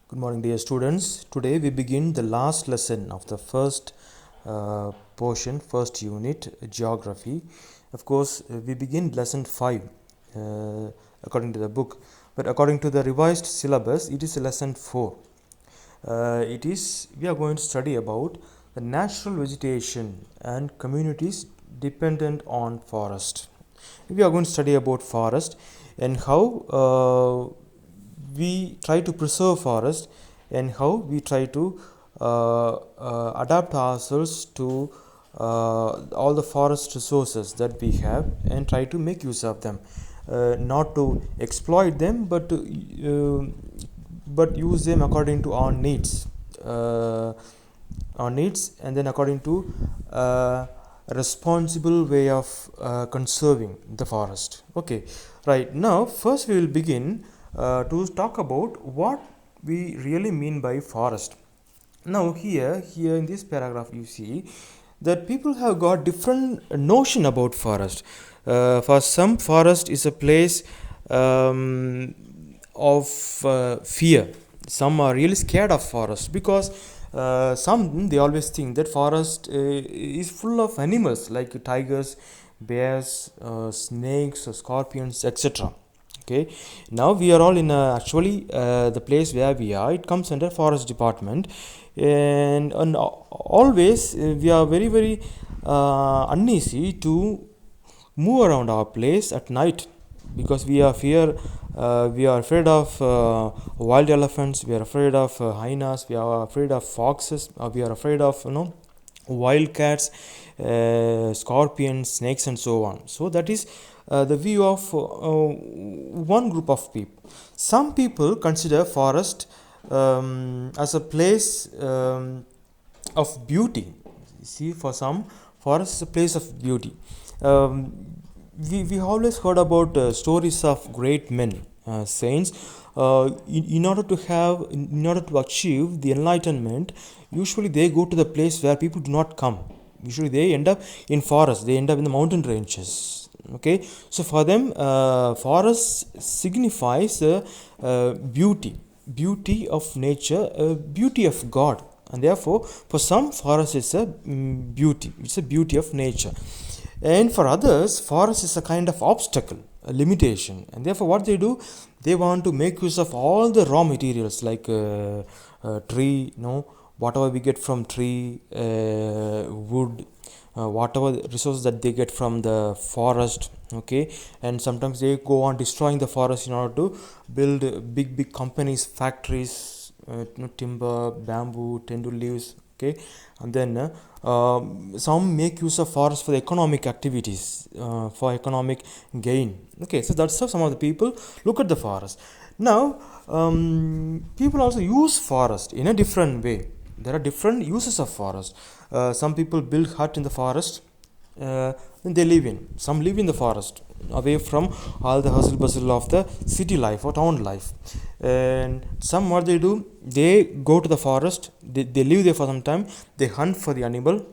Good morning, dear students. Today we begin the last lesson of the first first unit, geography. Of course, we begin lesson 5 according to the book, but according to the revised syllabus, it is lesson 4. We are going to study about the natural vegetation and communities dependent on forest. We are going to study about forest and how we try to preserve forest and how we try to adapt ourselves to all the forest resources that we have and try to make use of them, not to exploit them but use them according to uh, our needs, and then according to a responsible way of conserving the forest. Okay, right now first we will begin to talk about what we really mean by forest. Now here in this paragraph you see that people have got different notion about forest. For some, forest is a place of fear. Some are really scared of forest because some they always think that forest is full of animals like tigers, bears, snakes, scorpions, etc. Okay, now we are all in actually the place where we are, it comes under forest department, and always we are very uneasy to move around our place at night because we are afraid of wild elephants, we are afraid of hyenas, we are afraid of foxes, we are afraid of wildcats, scorpions, snakes, and so on. So that is the view of one group of people. Some people consider forest as a place of beauty. See, for some, forest is a place of beauty. We always heard about stories of great men, saints. In order to achieve the enlightenment, usually they go to the place where people do not come. Usually they end up in forest, they end up in the mountain ranges. Okay, so for them forest signifies beauty of nature, beauty of God, and therefore for some forest is a beauty, it's a beauty of nature, and for others forest is a kind of obstacle, a limitation, and therefore what they do, they want to make use of all the raw materials like tree, whatever we get from tree, wood, whatever resources that they get from the forest. Okay, and sometimes they go on destroying the forest in order to build big companies, factories, timber, bamboo, tender leaves. Okay, and then some make use of forest for the economic activities, for economic gain. Okay, so that's how some of the people look at the forest. Now people also use forest in a different way. There are different uses of forest. Some people build hut in the forest, then they live in. Some live in the forest, away from all the hustle bustle of the city life or town life. And some, what they do, they go to the forest, they live there for some time, they hunt for the animal,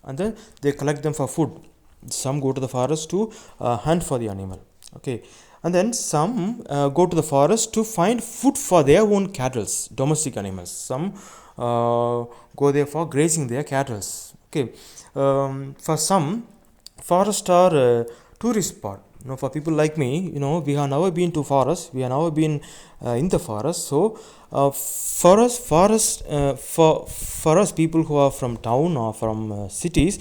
and then they collect them for food. Some go to the forest to hunt for the animal. Okay, and then some go to the forest to find food for their own cattle, domestic animals. Some go there for grazing their cattle. Okay, for some, forests are tourist spot. For people like me, we have never been to forest, we have never been in the forest. So for us people who are from town or from cities,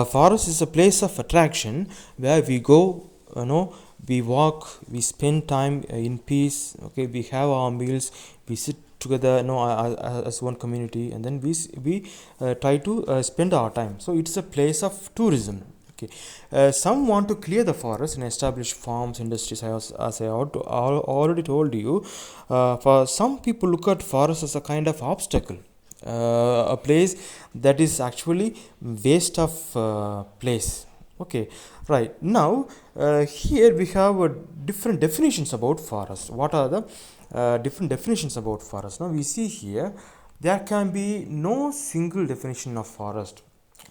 forest is a place of attraction where we go, we walk, we spend time in peace. Okay, we have our meals, we sit together, as one community, and then we try to spend our time. So it's a place of tourism. Okay, some want to clear the forest and establish farms, industries. As I already told you, for some people look at forest as a kind of obstacle, a place that is actually waste of place. Okay, right now here we have different definitions about forest. What are the different definitions about forest? Now we see here there can be no single definition of forest.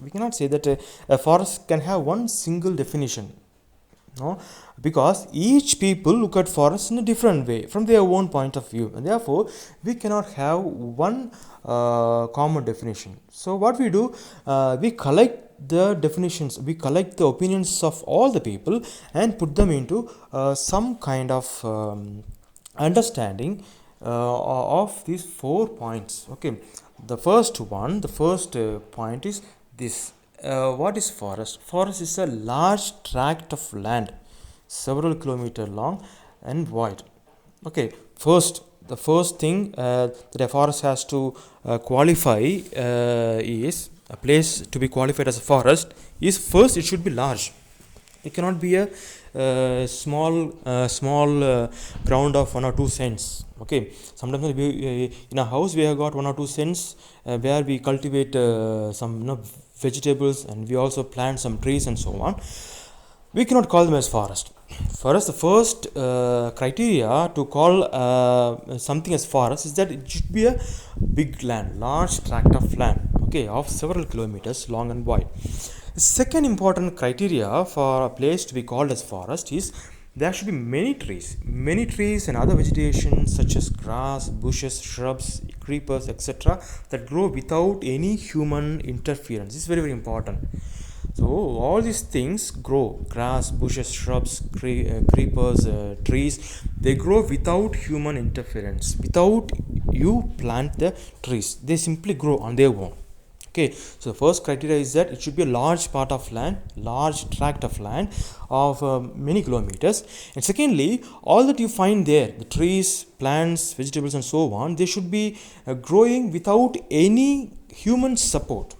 We cannot say that a forest can have one single definition. No, because each people look at forest in a different way from their own point of view, and therefore we cannot have one common definition. So what we do, we collect the definitions, we collect the opinions of all the people and put them into some kind of understanding of these 4 points. Okay, the first point is this. What is forest? Forest is a large tract of land, several kilometers long and wide. Okay, the first thing that a forest has to qualify is a place to be qualified as a forest is first it should be large. It cannot be a small ground of 1 or 2 cents. Okay, sometimes in a house we have got 1 or 2 cents where we cultivate some vegetables, and we also plant some trees and so on. We cannot call them as forest. For us, the first criteria to call something as forest is that it should be a big land, large tract of land, okay, of several kilometers long and wide. The second important criteria for a place to be called as forest is there should be many trees and other vegetation such as grass, bushes, shrubs, creepers, etc., that grow without any human interference. This is very, very important. So all these things grow: grass, bushes, shrubs, creepers, trees. They grow without human interference. Without you plant the trees, they simply grow on their own. Okay, so the first criteria is that it should be a large part of land, large tract of land of many kilometers. And secondly, all that you find there, the trees, plants, vegetables and so on, they should be growing without any human support.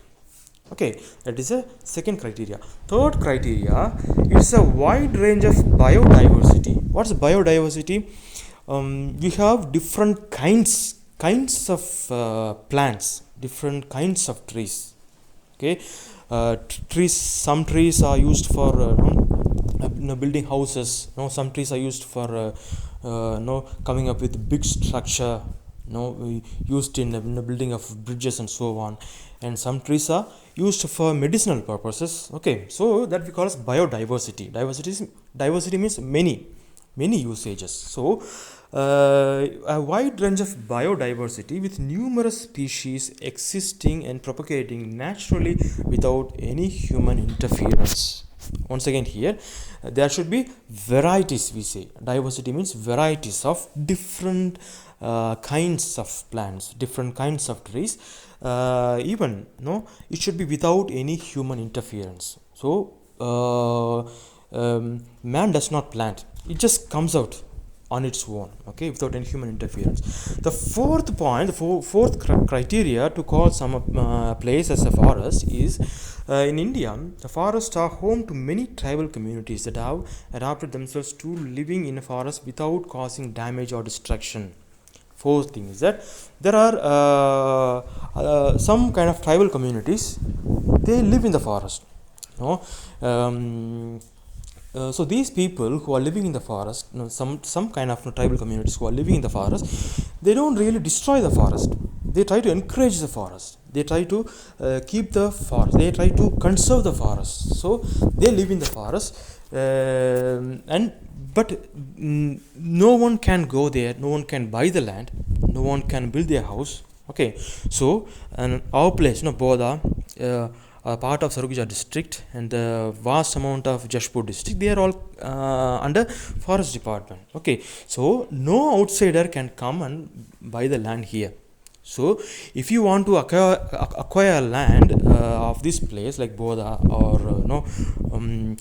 Okay, that is a second criteria. Third criteria, it's a wide range of biodiversity. What's biodiversity? We have different kinds of plants, different kinds of trees. Okay, trees. Some trees are used for building houses. Some trees are used for coming up with big structure. Used in the building of bridges and so on. And some trees are used for medicinal purposes. Okay, so that we call as biodiversity. Diversity means many usages. So a wide range of biodiversity with numerous species existing and propagating naturally without any human interference. Once again, here there should be varieties. We say diversity means varieties of different kinds of plants, different kinds of trees. It should be without any human interference. So man does not plant, it just comes out on its own, okay, without any human interference. The fourth point, the fourth criteria to call some place as a forest is in India, the forests are home to many tribal communities that have adapted themselves to living in a forest without causing damage or destruction. Fourth thing is that there are some kind of tribal communities, they live in the forest. So these people who are living in the forest, some kind of tribal communities who are living in the forest, they don't really destroy the forest. They try to encourage the forest. They try to keep the forest. They try to conserve the forest. So they live in the forest, but no one can go there. No one can buy the land. No one can build their house. Okay, so and our place, Bodha, a part of Sarguja district, and the vast amount of Jashpur district, they are all under forest department. Okay, so no outsider can come and buy the land here. So if you want to acquire land of this place like Bodha or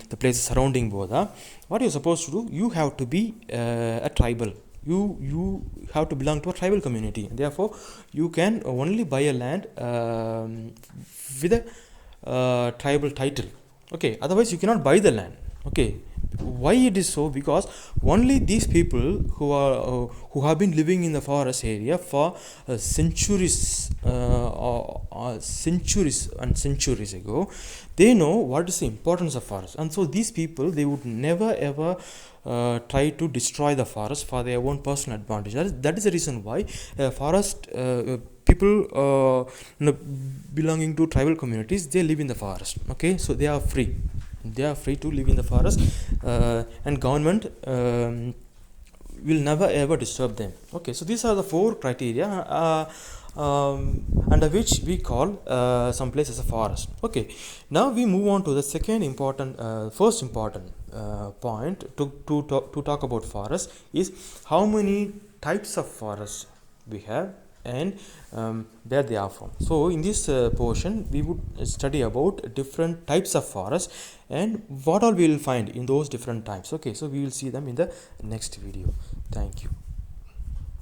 the places surrounding Bodha, what you're supposed to do, you have to be a tribal. You have to belong to a tribal community, and therefore you can only buy a land with a tribal title. Okay, otherwise you cannot buy the land. Okay, why it is so? Because only these people who have been living in the forest area for centuries and centuries ago, they know what is the importance of forest, and so these people, they would never ever try to destroy the forest for their own personal advantage. That is the reason why forest people belonging to tribal communities, they live in the forest. Okay, so they are free. they are free to live in the forest, and government will never ever disturb them. Okay, so these are the four criteria under which we call some place as a forest. Okay, now we move on to the second important first important point to talk about forest is how many types of forests we have, and where they are from. So in this portion we would study about different types of forests and what all we will find in those different types. Okay, so we will see them in the next video. Thank you.